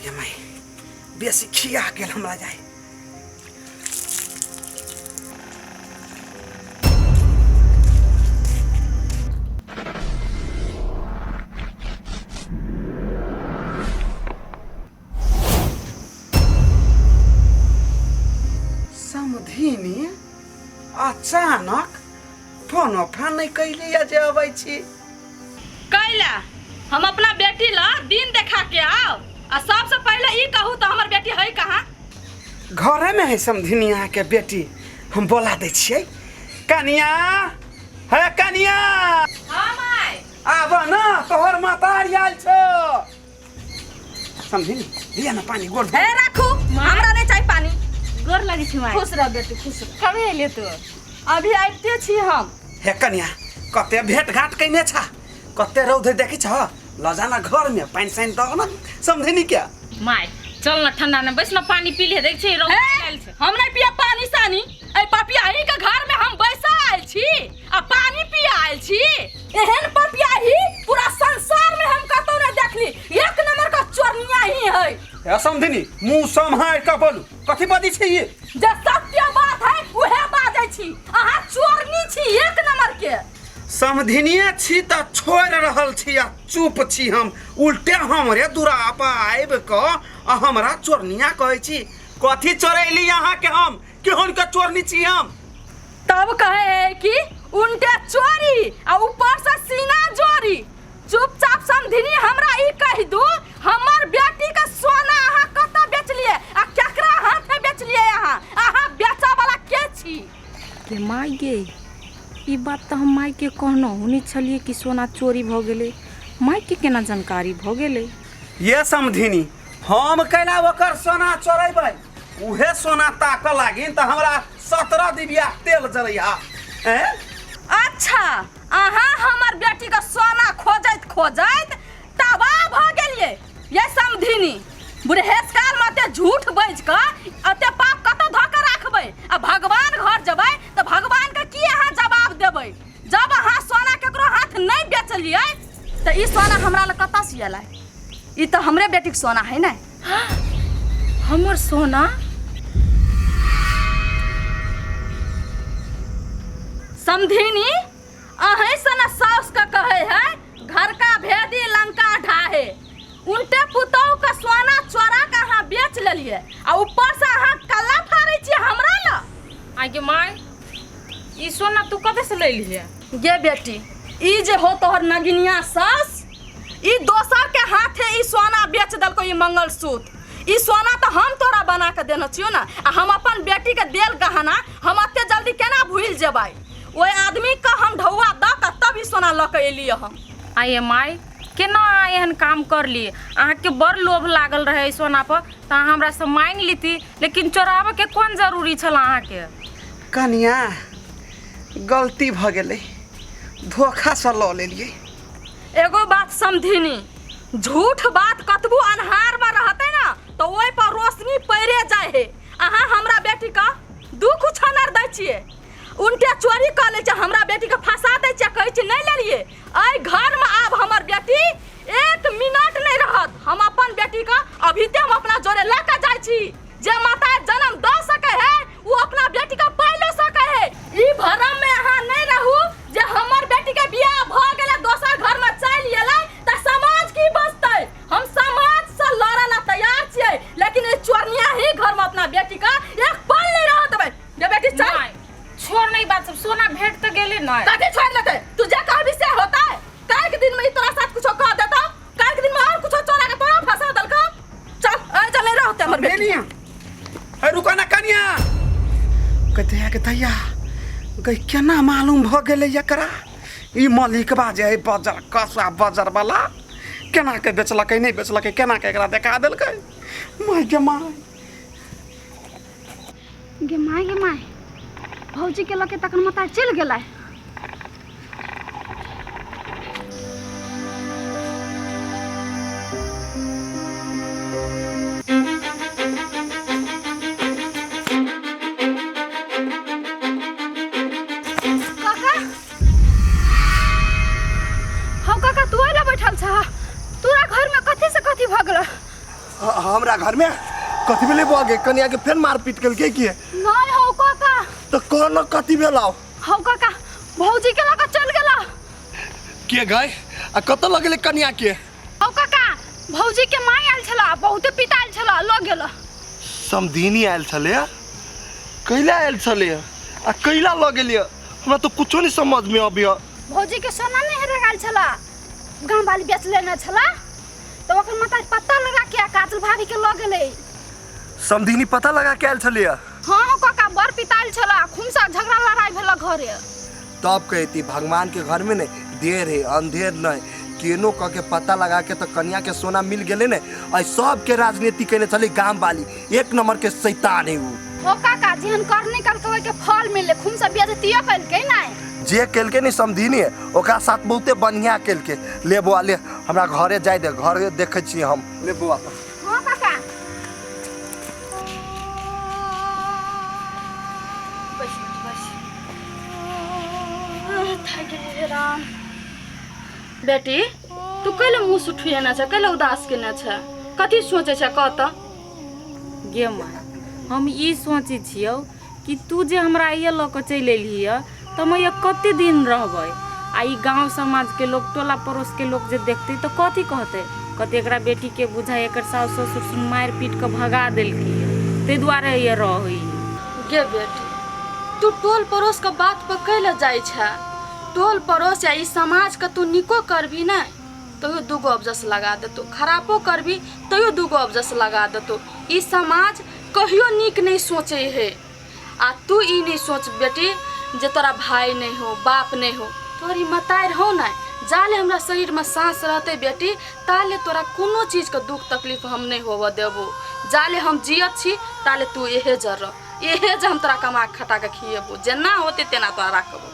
गे माई बेसी खिया गेल हमरा जाय समधिनी अचानक फोन नहीं कैली जे अबै छी कैला हम अपना बेटी ला दिन देखा के आओ आ सबसे पहले ई कहू तो हमर बेटी है कहाँ? घरे में है समधिनिया के बेटी हम बोला दे छियै कनिया है कनिया हां माय आब ना तोहर मातार आयल छो समधिनी दिया ना पानी गोड़ हे राखू हमरा नहीं चाहिए पानी गोर लगी छी माय खुश रह बेटी खुश रह कब एले तू अभी आइते छी हम हे कनिया कते भेट घाट कैने छा कते रौद देखि छ लजाना घर में पानी साइन दो ना समधिनी क्या माय चल ना ठंडा में बैस ना पानी पी ले देख छी रौद आइल छै हम नहीं पिया पानी सानी ए पपियाही के घर में हम बैसा आइल छी आ पानी पिया आइल छी एहन पपियाही पूरा संसार में हम कतो नहीं देखली एक नंबर का चोरनिया ही है ए समधिनी मुंह संभाल के बोलू कथि बाजी छी ये जे सत्य बात है उहे बाजै छी अहाँ चोरनी छी एक नंबर के समधिनिया छी त छोड़ रहल छी आ चुप छी हम उल्टे हमरे दूरा पर आइब क आ हमरा चोरनिया कहै छी कथि चोरैली यहाँ के हम केहन के चोरनी छी हम तब कहे है कि उनके चोरी आ ऊपर से सीना जोरी चुपचाप समधिनी हमरा ई कह दू हमर बेटी के सोना अहाँ कत बेचलिए आ केकरा हाथे बेचलिए अहाँ बेचा वाला के छी रे माय गे ई बात तो हम माय के कहनो हुनी छलिए कि सोना चोरी भ गेले माय के केना जानकारी भ गेले ये समधिनी हम कैला ओकर सोना चोरैबै उहे सोना ताक लागिन त हमरा 17 दिबिया तेल जरैया हैं अच्छा अहाँ हमर बेटी का सोना खोजैत तबाह भ गेलिए ये समधिनी बुढ़ेस काल मते झूठ बज क अते पाप कतो ध के राखबै आ भगवान घर जबै त भगवान के की अहाँ जवाब देबै जब अहाँ सोना केकरो हाथ नहीं बेचलिए त ई सोना हमरा ल कत से एलै ई त हमरे बेटी के सोना है ना हमर सोना समधिनी अहीं से न सास का कहे है घर का भेदी लंका ढाहे उनटे पुतौ का सोना चोरा के अहाँ बेच लेलिए आ ऊपर से अहाँ कल्ला फाड़ै छी हमरा ल आगे माय ई सोना तू कबे से ले लिये गे बेटी ई जे हो तोहर नगिनिया सास ई दोसर के हाथे ई सोना बेच दलको ई मंगलसूत्र ई सोना तो हम तोरा बना के देना छियो ना आ हम अपन बेटी के देल गहना हम अते जल्दी केना भूल जेबै ओए आदमी का हम ढौआ द के तब ई सोना ल के एलिए हम आये माय केना एहन काम कर लिए अहाँ के बड़ लोभ लागल रहे सोना पर त हमरा से मांग लीती लेकिन चोरावे के कोन जरूरी छल अहाँ के कनिया गलती भ गेलै धोखा से ल लेलिए एगो बात समधिनी झूठ बात कतबू अन्हार में रहते ना तो ओइ पर रोशनी पड़े जाए है अहाँ हमरा बेटी का दुख छनर दै छिए उनटे चोरी कर ले हमरा बेटी के फंसा दै छिए कहै छी नहीं लेलिए आई घर में आब हमर बेटी 1 मिनट नहीं रहत हम अपन बेटी का अभी ते हम अपना जोरे लेके जाय छी जे माता जन्म द सके है वो अपना बेटी का पाइलो सके है ई भरम में अहाँ नहीं रहू जे हमर बेटी के बियाह भ गेले दोसर घर में चल एलै त समाज की बचतै हम समाज से लड़े ला तैयार छियै लेकिन ई चोरनिया ही घर में अपना बेटी का एक पल नहीं रहत बे जे बेटी चल छोड़ नहीं बात सब सोना भेट तो गेले ना कथि छोड़ लेते तू जे कहबी से होता है काल के दिन में ई तोरा साथ कुछ कह देता काल के दिन में और कुछ चोरा के तोरा फंसा दलका चल आ चल नहीं रहते हमर बेटी ए रुका ना कनिया कहते है कि तैया गई केना मालूम भ गेलै एकरा ई मालिक बाजे बाजार कसवा बाजार वाला केना के बेचलकै नहीं बेचलकै केना के एकरा देखा देलकै माय गे माय भौजी के लके तखन मता चल गेलै बैठल छ तोरा घर में कथि से कथि भ गेल हमरा घर में कथी भेलै बगे कन्या के फेर मारपीट केलकै कि नहीं हो काका तो कौन कथी भेलाओ हो काका भौजी के लगा चल गेला के गए आ कत लगले कन्या के हो काका भौजी के माई आयल छला बहुते पिताल छला ल गेला समधिनी आयल छले कैला आयल छले आ कैला ल गेलिए हमरा तो कुछो नहीं समझ में अबिया भौजी के सोना नहीं हेरे गेल छला गांव वाली बेच लेना छला तो ओकर माता पता लगा के काजल भाभी के ल गेले समधिनी पता लगा के आयल छले हां हो काका बर पिताल छला खुमसा झगड़ा लड़ाई भेला घरे तब कहती भगवान के घर में नहीं देर है अंधेर नहीं केनो कह के पता लगा के तो कन्या के सोना मिल गेले ने और सब के राजनीति केने चली गांव वाली एक नंबर के शैतान है वो ओ काका जेहन करनी करके के फल मिले खुमसा बेइज्जतिया कइलकै नहीं जे केलके नहीं समधिनी है ओकरा साथ बहुते बढ़िया केलके ले बुआ ले हमरा घरे जाय दे घर देखे छी हम ले बुआ हां काका बस बस थक गेली राम बेटी तू कैले मुंह सुठिए ना छ कैले उदास के ना छ कथी सोचे छ कह त गे माँ हम ई सोचे छियौ कि तू जे हमरा ये ल के चल एलिए तो मैं ये कते दिन रहबै आ ई गांव समाज के लोग टोला पड़ोस के लोग जे देखते तो कथी कहते कते एकरा बेटी के बुझाई एकर सास ससुर सुन मार पीट के भगा देलकी ते दुआरे ये रही गे बेटी तू टोल पड़ोस के बात पर कैले जाय छ टोल पड़ोस या ई समाज के तू निको करबी ना तो यो दुगो अबजस लगा देतो खराबो करबी तो यो दुगो अबजस लगा देतो ई समाज कहियो निक नहीं सोचे है आ तू ई नहीं सोच बेटी जे तोरा भाई नहीं हो बाप नहीं हो तोरी मतार हो ना जाले हमरा शरीर में सांस रहते बेटी ताले तोरा कोनो चीज के दुख तकलीफ हम नहीं होव देबो जाले हम जियत छी ताले तू एहे जर एहे जे हम तोरा कमा खटा के खिएबो जेना होते तेना तोरा राखबो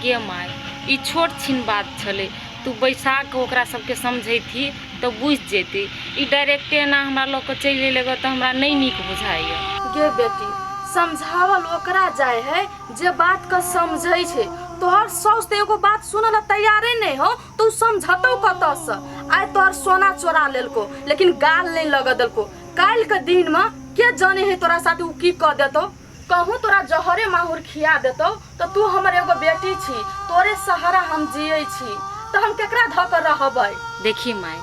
गे माय ई छोट छिन बात छले तू बैसाख ओकरा सबके समझैथी तो बुझ जेती ई डायरेक्टे ना हमरा लोग के चल लेगा तो हमरा नहीं नीक बुझाइए गे बेटी समझावल ओकरा जाय है जे बात का समझै छे तोहर सास तो एगो बात सुनल तैयारे नहीं हो तू समझतौ कत से आइ तोहर सोना चोरा लेलको लेकिन गाल नहीं लग देलको काल के दिन में के जाने है तोरा साथ उ की क देतो कहूँ तोरा जहरे माहुर खिया देतो तो तू हमर एगो बेटी छी तोरे सहारा हम जियै छी तो हम केकरा धक रहबै देखी माय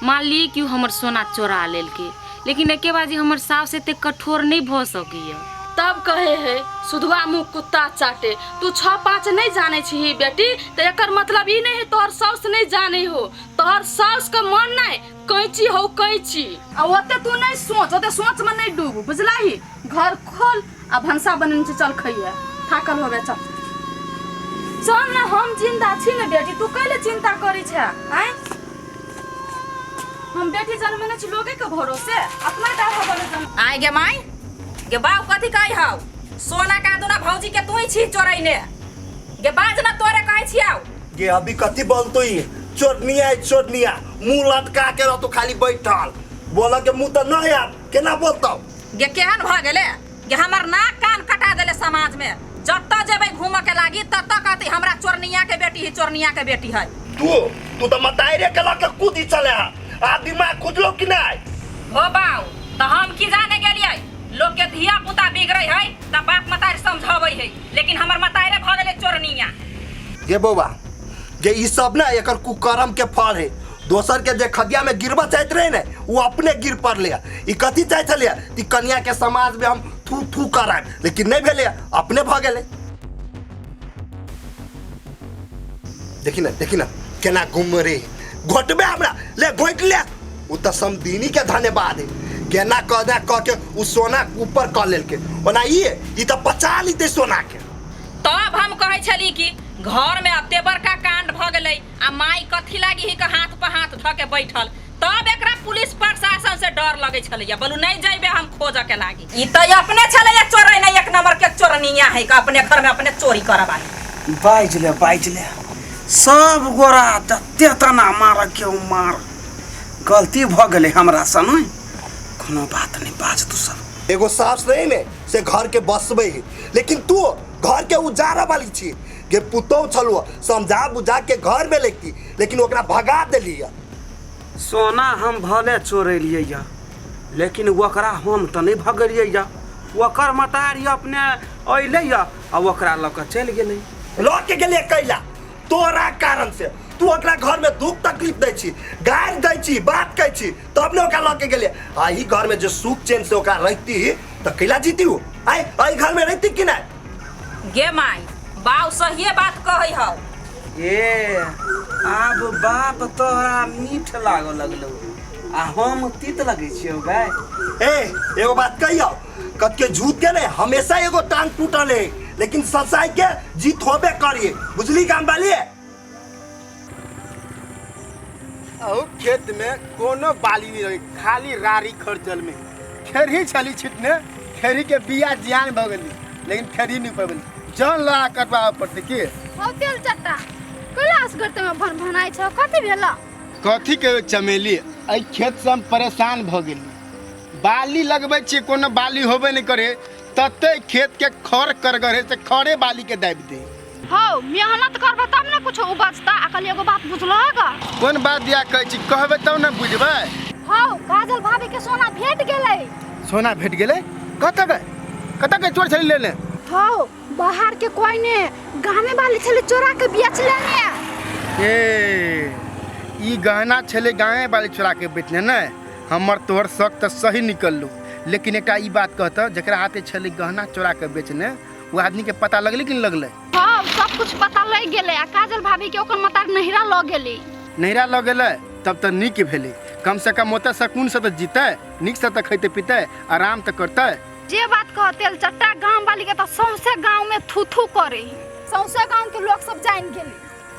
मान ली कि हमर सोना चोरा लेलके लेकिन एके बाजी हमर सास एते कठोर नहीं भ सकिए तब कहे है सुधवा मुँह कुत्ता चाटे तू 6-5 नहीं जाने छी बेटी तो एकर मतलब ई नहीं है तोहर सास नहीं जाने हो तोहर सास का मन नहीं कैची हो कैची आ ओते तू नहीं सोच ओते सोच में नहीं डूब बुझलाही घर खोल आ भंसा बनन से चल खइया थाकल होबे चल चल ना हम जिंदा छी ना बेटी तू कैले चिंता करी छ आय हम बेटी जन्मने छी लोगे के भरोसे अपना डाहा बने जन्म आइ गे माई गे बाऊ कथी कहि हौ सोना का दुना भौजी के तू ही छी चोरैने गे बाज ना तोरे कहै छियौ गे अभी कथी बोलतो ई चोरनिया मुंह लटका के रहतो खाली बैठल बोला के मुंह तो न यार केना बोलतो गे केहन भ गेले गे हमर नाक कान कटा देले समाज में जत्त जेबै घूम के लागी तत्त कहते हमरा चोरनिया के बेटी है तू तो मताइरे के लके कूदी चले आ दिमाग खुजलो कि नहीं हो बाऊ त हम की जाने गेलियै लोग के धिया पुता बिगड़ै है त बाप मताइर समझाबै है लेकिन हमर मताइरे भ गेले चोरनिया गे बौआ जे ई सब ना एकर कुकर्म के फल है दोसर के जे खदिया में गिरबा चाहत रहे ने वो अपने गिर पड़ले ई कथी चाहत छले ई कन्या के समाज में हम थू थू कराब लेकिन नहीं भेले अपने भ गेले देखी ना केना घूम रे घोटबे हमरा ले घोट ले उ त समदिनी के धन्यवाद है केना कह के उ सोना ऊपर क लेलके ओना ई त पचा लीते सोना के तब हम कहै छली कि घर में अब तेबर का कांड भ गेलै आ माई कथी लागी ही के हाथ पर हाथ ध के बैठल तब एकरा पुलिस प्रशासन से डर लगे छलैया बोलू नहीं जइबे हम खोज के लागी ई त अपने छलैया चोरै नहीं एक नंबर के चोरनिया है कि अपने घर में अपने चोरी करबा बाइज ले सब गोरा जते तना मार के मार गलती भ गेले हमरा से नहीं कोनो बात नहीं बाज तू सब एगो सास रहे ने से घर के बसबे है लेकिन तू घर के उजारा वाली छी गे पुतौ छलुआ समझा बुझा के घर में लेती लेकिन ओकरा भगा देली सोना हम भले चोरेलिए या लेकिन वकरा हम तो नहीं भगलिए या वकर मतारी अपने अइले या आ वकरा लऽ कऽ चलि गेलै। लऽ के गेलिए कैला तोरा कारण से। तू ओकरा घर में दुख तकलीफ दै छी, गारि दै छी, बात कहै छी, तब ने ओकरा लऽ के गेलिए। आ ई घर में जे सुख चैन से ओकरा रहती तो कैला जीती हूँ। आई घर में रहती कि नहीं? गे माई बाऊ सहिए बात कहै हौ। ए आब बाप तोरा मीठ लागऽ लगलौ आ हम तीत लगै छियौ भाय। ए एगो बात कहियो, कतके झूठ के नहीं हमेशा एगो टांग टूटल है, लेकिन सच्चाई के जीत होबे करिए, बुझली काम वाली? और खेत में कोनो बाली नहीं रही, खाली रारी खर्चल में खेरही छली छिटने, खेरही के बिया जियान भ गेली, लेकिन खेरही नहीं पबली, जन ला कटवा पड़ते के। हौ तेल चट्टा कैलाश करते में भन भनाई छ कथि भेला? कथी के चमेली आई खेत से हम परेशान भ गेली। बाली लगबै छी कोनो बाली होबे नहीं करे, तते खेत के खर करगरे से खरे बाली के दाबि दे। हौ मेहनत करबे तब ना कुछ उपजता। अकल एगो बात बुझलहगा? कोन बात दिया कहै छी, कहबे तब ना बुझबै। हौ काजल भाभी के सोना भेट गेलै। सोना भेट गेलै? कतऽ के चोर छली लेने? हौ बाहर के कोई ने गामे वाली छले चोरा के बेच लेने। ए ई गहना छले गाँवे वाली चोरा के बेचने न। हमर तोहर शक तो सही निकललू, लेकिन एक ई बात कहता जकरा हाथे छले गहना चोरा के बेचने वो आदमी के पता लगले कि नहीं लगले? हाँ सब कुछ पता लग गेले। आ काजल भाभी के ओकर मतार नहिरा ल गेली। नहिरा ल गेले तब तो नीक भेले, कम से कम ओते सकून से तो जीते, नीक से तो खैते पीते, आराम तो करते। जे बात कह तेल चट्टा गांव वाली के तो सौंसे गांव में थू थू करे, सौंसे गांव के लोग सब जान गेले।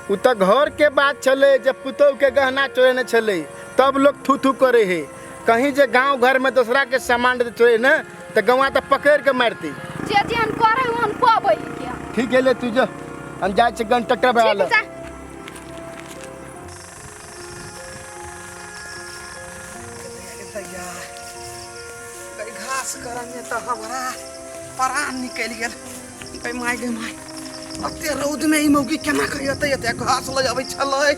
उ तो घर के बात छले, जब पुतौ के गहना चोरेने छले तब लोग थू थू करे है। कहीं जे गांव घर में दूसरा के सामान चोरे न तो गवा तो पकड़ के मारती। जे जेहन करे ओहन पाबै क्या। ठीक है ले तू जो, हम जाए छे गन टक्कर बहाल। घास करने तो हमारा प्राण निकल गेल। गई माय गे माय, अते रौद में ई मौगी केना कहियते एते घास ल जाबै छलै।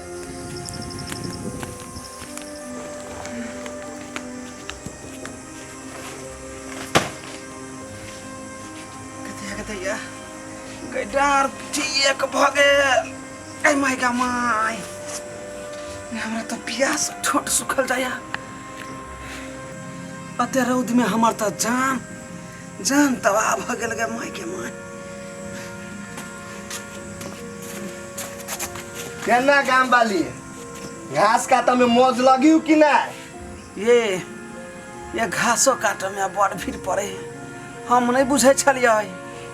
गई डार ठीक भगे। गई माय गे माय, हमरा तो प्यास ठोट सुखल जाया। अते रौद में हमार तो जान तबाह भ गेल गे माय के माय। केना काम वाली घास काटे में मौज लगी कि ना? ये घासो काटे में बड़ भीड़ पड़े है। हम नहीं बुझे छलिए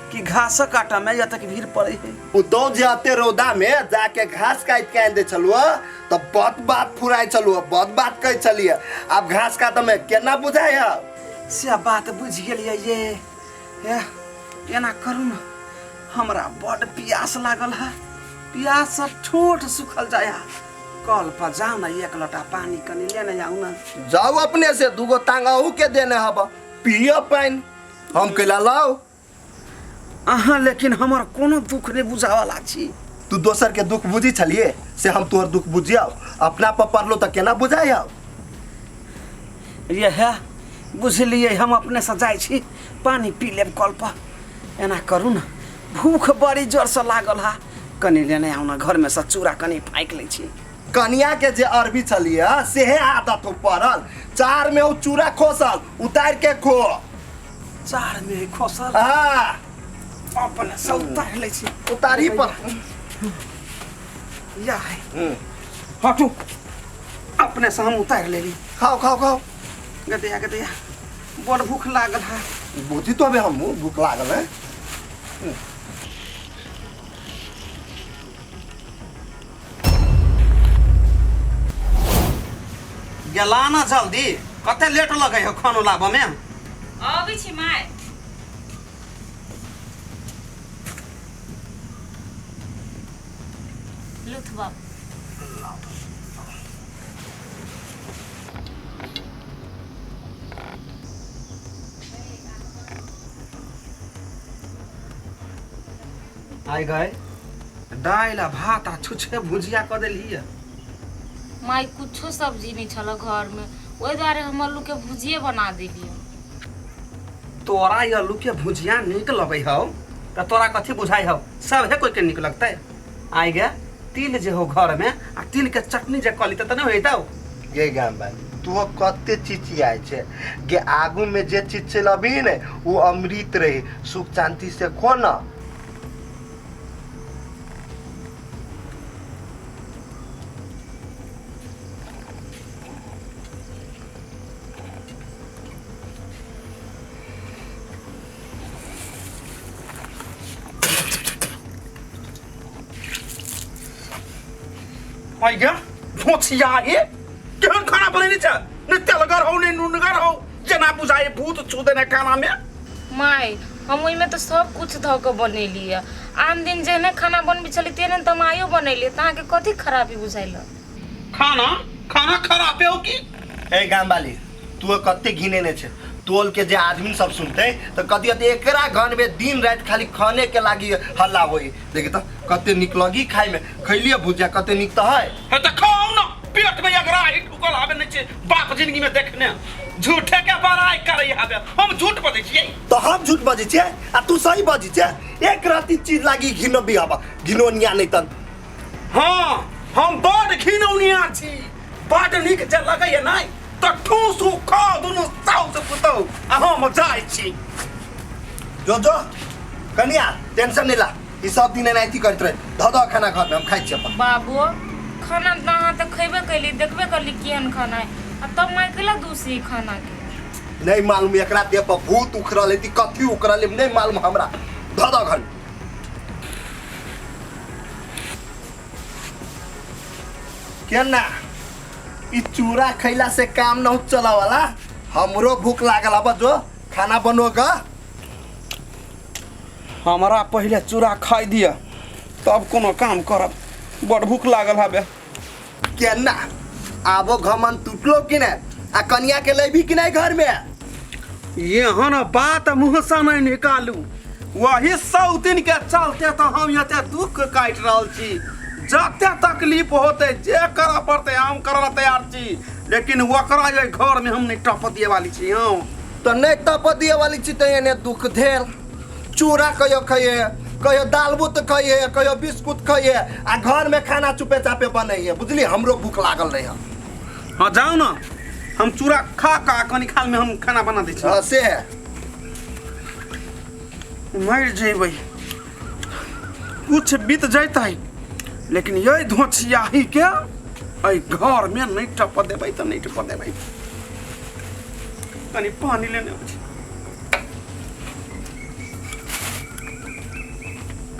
कि घास काटे में या तक भीड़ पड़े है। उतो जाते रौदा में जाके घास काट के आन दे चलुआ तो बहुत बात फुराई चलुआ, बहुत बात कह चलिए। अब घास काटे में केना बुझाय से बात बुझ गेलिए। ये ना करू ना, हमरा बड़ प्यास लागल है, प्यास से ठोट सुखल जाया। कल पर जाओ ना, एक लोटा पानी कनी लेने जाऊ ना। जाओ अपने से दूगो टांगाऊ के देने हब, पियो पानी, हम कैला लाओ। अहाँ लेकिन हमर कोनो दुख नहीं बुझावला छी। तू दोसर के दुख बुझी छलिए से हम तोहर दुख बुझियाओ, अपना पर पड़लो तो केना बुझाइयाओ? ये है बुझलिए, हम अपने से जाई छी पानी पी लेब कल पर। एना करू ना, भूख बड़ी जोर से लागल है, कनी लेने आऊ ना, घर में से चूड़ा कनी फाइक ले छी। कनिया के जे अरबी छलिए सेहे आदत हो पड़ल। चार में उ चूड़ा खोसल, उतार के खो। चार में खोसल? हाँ अपने से उतार ले छी। उतारी पर या है हटू, अपने से हम उतार ले ली। खाओ खाओ खाओ। गदिया बड़ भूख लागल है। बुझी तो अबे हम भूख लागल है। गेला ना जल्दी, कते लेट लगे हो खानो लाबे में? अबै छी माय। लुथबा आई गए दाल आ भात आ छुछे भुजिया कर दिली। माई कुछो सब्जी नहीं छल घर में, ओहि दुआरे हम आलू के भुजिए बना देलिए। तोरा ये आलू के भुजिया निक लगे हो तो तोरा कथी बुझाई हो? सब है कोई के निक लगता है? आई गे तिल जे हो घर में आ तिल के चटनी जे कली त नहीं होता गे गाम बाली तू कते चीज आए छे गे आगू में जे चीज चल अभी ने वो अमृत रहे, सुख शांति से खो ना। आई गे भोचिया ये केहन खाना बनेने छ? ने तेलगर हो ने नूनगर हो, जना बुझाए भूत छुदे ने खाना में। माई हम ओहि में तो सब कुछ धो के बनेली है। आन दिन जेने खाना बनबी छली तेने तो माइयो बनैली, तहाँ के कथी खराबी बुझाइल? खाना खाना खराब हो की? ए गाम वाली तू कते घिने ने छे तोल के जे आदमी सब सुनते तो कथी हते एकरा घर में दिन रात खाली खाने के लागी हल्ला होई। देखि त कते निक लगी खाए में, खैलिए भुजिया कते निक त है त खाओ ना, पेट में अगरा ही ढुकल आवे नहीं छे बाप जिंदगी में देखने। झूठे के बड़ाई करे आवे, हम झूठ बजै छियै तो हम झूठ बजी छे आ तू सही बजी छे। एक राती चीज लागी घिनो बिहावा घिनोनिया नहीं तन। हाँ हम बड़ घिनौनिया छी, बड़ निक जे लगैए नहीं तो ठूसू खा दुनु साउ से पुतौ आ हम जाय छी। जो जो कनिया टेंशन नहीं ला, ई सब दिन नहीं थी करत रहे। ध खाना घर में हम खाइ छी अपन। बाबू खाना तहाँ तो खेबे कैली, देखबे कैली केहन खाना है, अब तब माई कैला दूसरी खाना के। नहीं मालूम एकरा देह पर भूत उखरल है, कथी उखरल है नहीं मालूम हमरा। ध घर केना ई चूरा खैला से काम न चला वाला। हमरो भूख लागल, अब जो खाना बनोगा। हमारा पहले चूरा खाई दिया तब कोनो काम करब, बड़ भूख लागल हबे। केना आबो घमन टूटलो कि नहीं आ कनिया के लेबी कि नहीं घर में? यहाँ न बात मुँह से नहीं निकालू, वही सौतीन के चलते तो हम एते दुख काट रहल छी। जते तकलीफ होते जे करा पड़ते हम करला तैयार छी, लेकिन वकरा ये घर में हम नहीं टप दिए वाली छी। हम तो नहीं तप दिए वाली छी तो एने दुख धेल। चूरा कहियो खाइए, कहियो दाल बुत खाइए, कहियो बिस्कुट खाइए आ घर में खाना चुपे चापे बनाइए। बुझली हमरो भूख लागल रहे। हाँ जाओ ना, हम चूरा खा का कनी खाल में हम खाना बना दै छी। हाँ से है मर जेबै, कुछ बीत जाता लेकिन ये धोचियाही के आई घर में नहीं टप देबै तो नहीं टप देबै। कनी पानी लेने